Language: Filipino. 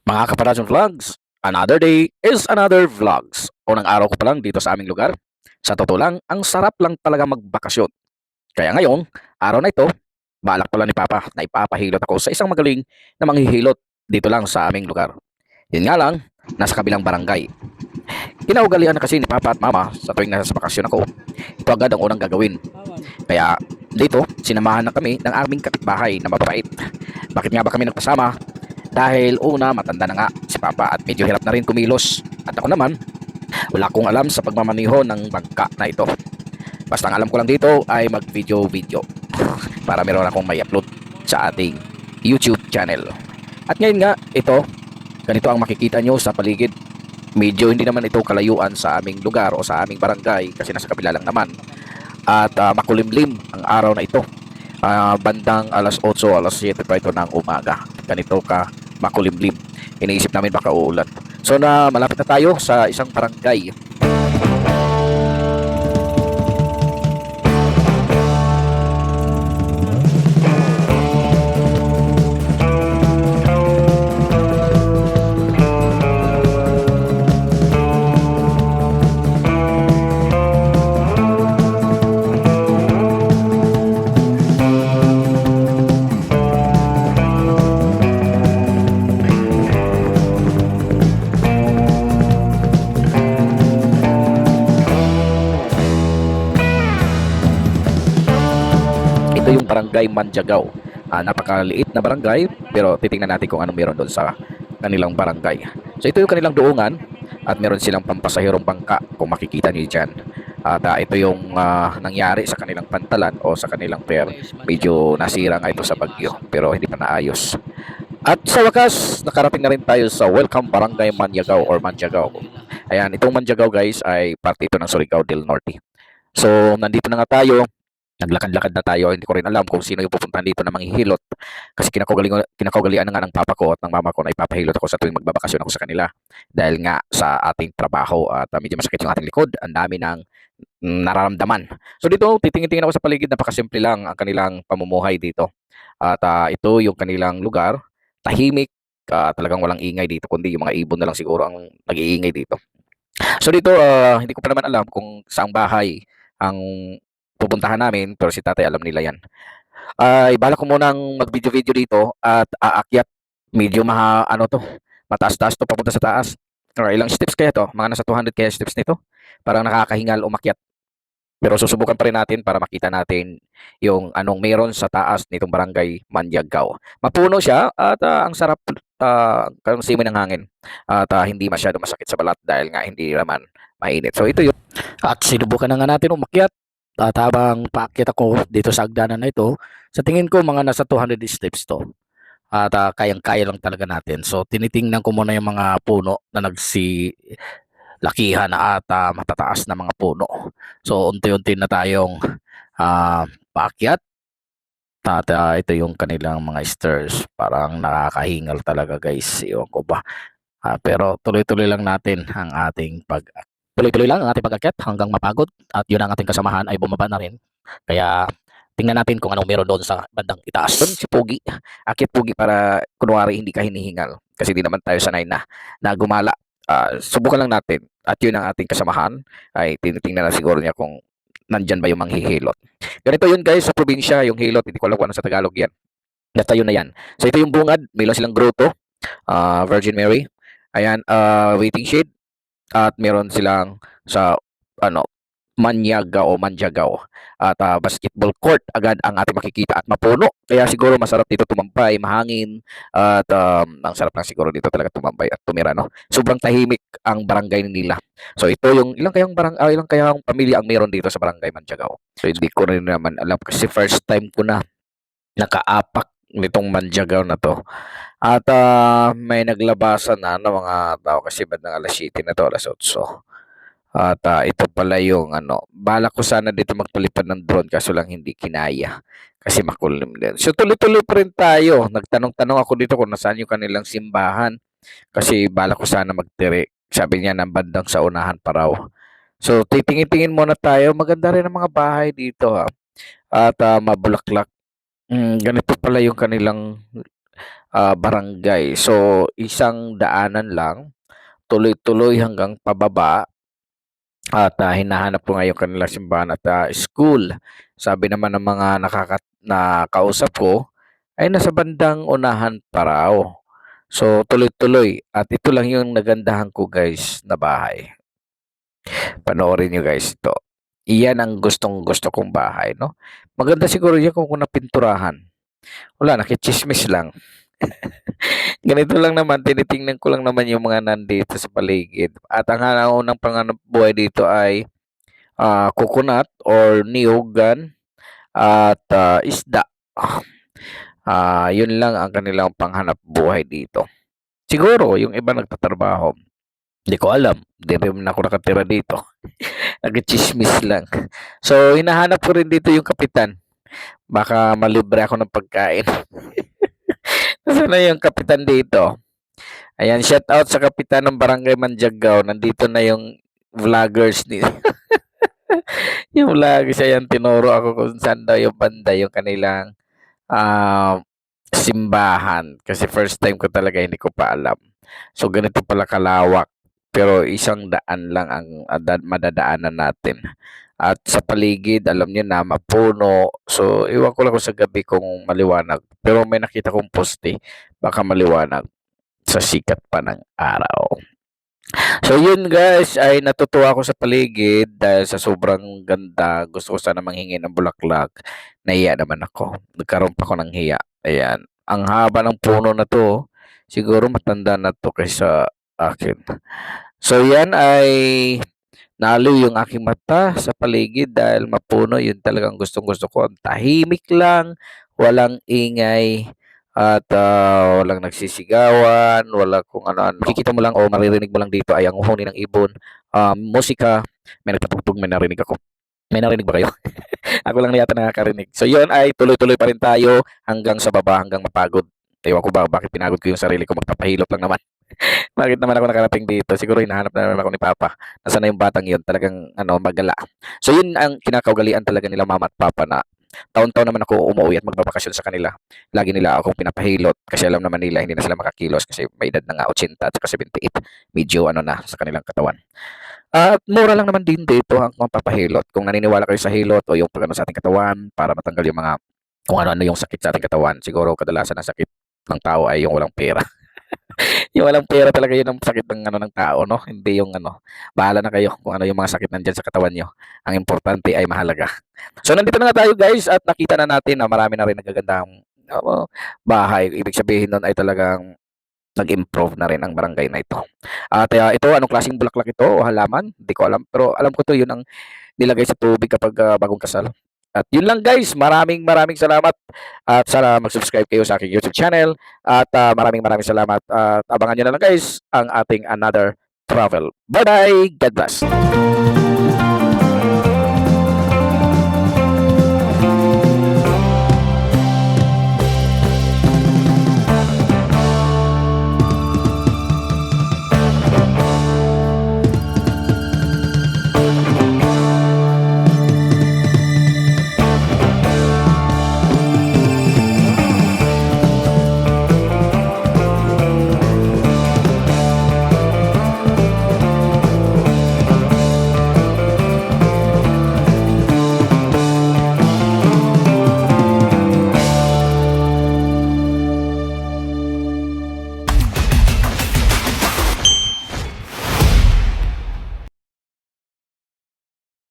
Mga Kaparadyon Vlogs, another day is another vlogs. Unang araw ko pa lang dito sa aming lugar. Sa totoo lang, ang sarap lang talaga magbakasyon. Kaya ngayon, araw na ito, balak pala ni Papa na ipapahilot ako sa isang magaling na manghihilot dito lang sa aming lugar. Yun nga lang, nasa kabilang barangay. Kinaugalian na kasi ni Papa at Mama sa tuwing nasa bakasyon ako. Ito agad ang unang gagawin. Kaya dito, sinamahan na kami ng aming kapitbahay na mababait. Bakit nga ba kami nagpasama? Dahil una, matanda na nga si Papa at medyo hirap na rin kumilos. At ako naman, wala akong alam sa pagmamaniho ng bangka na ito. Basta ang alam ko lang dito ay mag-video-video para meron akong may upload sa ating YouTube channel. At ngayon nga, ito, ganito ang makikita nyo sa paligid. Medyo hindi naman ito kalayuan sa aming lugar o sa aming barangay kasi nasa kabila lang naman. At makulimlim ang araw na ito. Bandang alas 8, alas 7 pa ito ng umaga. Ganito ka makulimlim. Iniisip namin baka uulan. So na malapit na tayo sa isang barangay. Ito yung barangay Manjagaw. Napakaliit na barangay pero titingnan natin kung anong meron doon sa kanilang barangay. So ito yung kanilang doongan at meron silang pampasahirong bangka kung makikita niyo dyan. At ito yung nangyari sa kanilang pantalan o sa kanilang pier. Medyo nasira nga ito sa bagyo pero hindi pa naayos. At sa wakas, nakarating na rin tayo sa Welcome Barangay Manjagaw or Manjagaw. Ayan, itong Manjagaw guys ay parte ito ng Surigao del Norte. So, nandito na nga tayo. Naglakad-lakad na tayo. Hindi ko rin alam kung sino yung pupuntahan dito na manghihilot. Kasi kinakaugalian na nga ng papa ko at ng mama ko na ipapahilot ako sa tuwing magbabakasyon ako sa kanila. Dahil nga sa ating trabaho at medyo masakit yung ating likod. Ang dami ng nararamdaman. So dito, titingin-tingin ako sa paligid. Napakasimple lang ang kanilang pamumuhay dito. At ito yung kanilang lugar. Tahimik. Talagang walang ingay dito. Kundi yung mga ibon na lang siguro ang nag-iingay dito. So dito, hindi ko pa naman alam kung saang bahay ang pupuntahan namin, pero si tatay alam nila yan. Ay, balak ko munang mag-video-video dito at aakyat. Medyo ano to, mataas-taas to papunta sa taas. Or ilang steps kaya to? Mga nasa 200 kaya steps nito. Parang nakakahingal umakyat. Pero susubukan pa rin natin para makita natin yung anong meron sa taas nitong barangay Mandiagao. Mapuno siya at ang sarap ang simoy ng hangin. At hindi masyado masakit sa balat dahil nga hindi naman mainit. So ito yun. At sinubukan na nga natin umakyat. At habang paakyat ako dito sa hagdanan na ito, sa tingin ko mga nasa 200 steps to. At kayang-kaya lang talaga natin. So tinitingnan ko muna yung mga puno na lakihan at matataas na mga puno. So unti-unti na tayong paakyat. At ito yung kanilang mga stairs. Parang nakakahingal talaga guys. Iwan ko ba. Pero tuloy-tuloy lang natin ang ating tuloy-tuloy lang ang ating pag-akyat hanggang mapagod. At yun ang ating kasamahan ay bumaba na rin. Kaya tingnan natin kung anong meron doon sa bandang itaas. Doon si Pogi. Akit Pogi para kunwari hindi ka hinihingal. Kasi di naman tayo sanay na gumala. Subukan lang natin. At yun ang ating kasamahan. Ay tinitingnan na siguro niya kung nandyan ba yung manghihilot. Ganito yun guys sa probinsya. Yung hilot. Hindi ko alam kung ano sa Tagalog yan. Basta yun na yan. So ito yung bungad. May lang silang grotto. Virgin Mary. Ayan. Waiting shade. At meron silang sa ano Manyaga o Manjagaw at basketball court agad ang ating makikita at mapuno kaya siguro masarap dito tumampay, mahangin at ang sarap lang siguro dito talaga tumambay at tumira no. Sobrang tahimik ang barangay nila. So ito yung ilang kayang pamilya ang meron dito sa barangay Manjagaw. So hindi ko rin naman alam kasi first time ko na nakaapak nitong Manjagaw na to. At may naglabasan na ng mga tao kasi bandang alas 7 na to, alas 8. At ito pala yung balak ko sana dito magpalipad ng drone kaso lang hindi kinaya kasi makulim din. So tuloy-tuloy pa rin tayo. Nagtanong-tanong ako dito kung nasaan yung kanilang simbahan kasi balak ko sana magtiri. Sabi niya ng bandang sa unahan pa raw. So titingin-tingin muna tayo. Maganda rin ang mga bahay dito ha. At mabulaklak. Ganito pala yung kanilang barangay. So, isang daanan lang, tuloy-tuloy hanggang pababa at hinahanap ko nga yung kanilang simbahan at school. Sabi naman ng mga nakausap ko ay nasa bandang unahan pa raw. So, tuloy-tuloy. At ito lang yung nagandahan ko guys na bahay. Panoorin nyo guys ito. Iyan ang gustong-gusto kong bahay, no? Maganda siguro yan kung napinturahan. Wala, nakichismis lang. Ganito lang naman, tinitingnan ko lang naman yung mga nandito sa paligid. At ang unang panganap buhay dito ay coconut or niyogan at isda. Yun lang ang kanilang panghanap buhay dito. Siguro, yung iba nagtatrabaho. Hindi ko alam. Hindi rin ako nakatira dito. Nag-chismis lang. So, hinahanap ko rin dito yung kapitan. Baka malibre ako ng pagkain. Nasaan na yung kapitan dito? Ayan, shout out sa kapitan ng Barangay Manjagaw. Nandito na yung vloggers ni yung vloggers. Ayan, tinuro ako kung saan daw yung banda yung kanilang ah, simbahan. Kasi first time ko talaga, hindi ko pa alam. So, ganito pala kalawak. Pero isang daan lang ang madadaanan natin. At sa paligid, alam niyo na, mapuno. So, iwan ko lang kung sa gabi kung maliwanag. Pero may nakita kong poste, baka maliwanag sa sikat pa ng araw. So yun guys, ay natutuwa ako sa paligid dahil sa sobrang ganda. Gusto ko sana manghingi ng bulaklak. Nahiya naman ako. Nagkaroon pa ako ng hiya. Ayan. Ang haba ng puno na to. Siguro matanda na to kaysa akin. So yan ay naliw yung aking mata sa paligid dahil mapuno. Yun talagang gustong gusto ko. Ang tahimik lang. Walang ingay. At walang nagsisigawan, wala kung ano. Makikita mo lang o maririnig mo lang dito ay ang huni ng ibon, musika, may nagpatugtog, may narinig ako. May narinig ba kayo? Ako lang na yata nakakarinig. So yun ay tuloy-tuloy pa rin tayo hanggang sa baba, hanggang mapagod. Ewan ko ba bakit pinagod ko yung sarili ko, magpapahilot lang naman. Bakit naman ako nakarating dito? Siguro hinahanap na naman ako ni Papa. Nasaan na yung batang yun? Talagang magala. So yun ang kinakaugalian talaga nila Mama at Papa na taon-taon naman ako umuwi at magbabakasyon sa kanila. Lagi nila akong pinapahilot kasi alam naman nila hindi na sila makakilos kasi may edad na nga 80 at saka 78. Medyo na sa kanilang katawan. At mura lang naman din dito ang mapapahilot. Kung naniniwala kayo sa hilot o yung pagano sa ating katawan para matanggal yung mga kung ano-ano yung sakit sa ating katawan. Siguro kadalasan ang sakit ng tao ay yung walang pera. Yung walang pera talaga yun ang sakit ng tao, no? Hindi yung bahala na kayo kung ano yung mga sakit nandiyan sa katawan nyo. Ang importante ay mahalaga. So, nandito na nga tayo guys at nakita na natin na marami na rin nagagandang bahay. Ibig sabihin nun ay talagang nag-improve na rin ang barangay na ito. At ito, anong klaseng bulaklak ito o halaman? Hindi ko alam. Pero alam ko to, yun ang nilagay sa tubig kapag bagong kasal. At yun lang guys, maraming salamat at sana mag-subscribe kayo sa aking YouTube channel at maraming salamat at abangan nyo na lang guys ang ating another travel. Bye bye! God bless!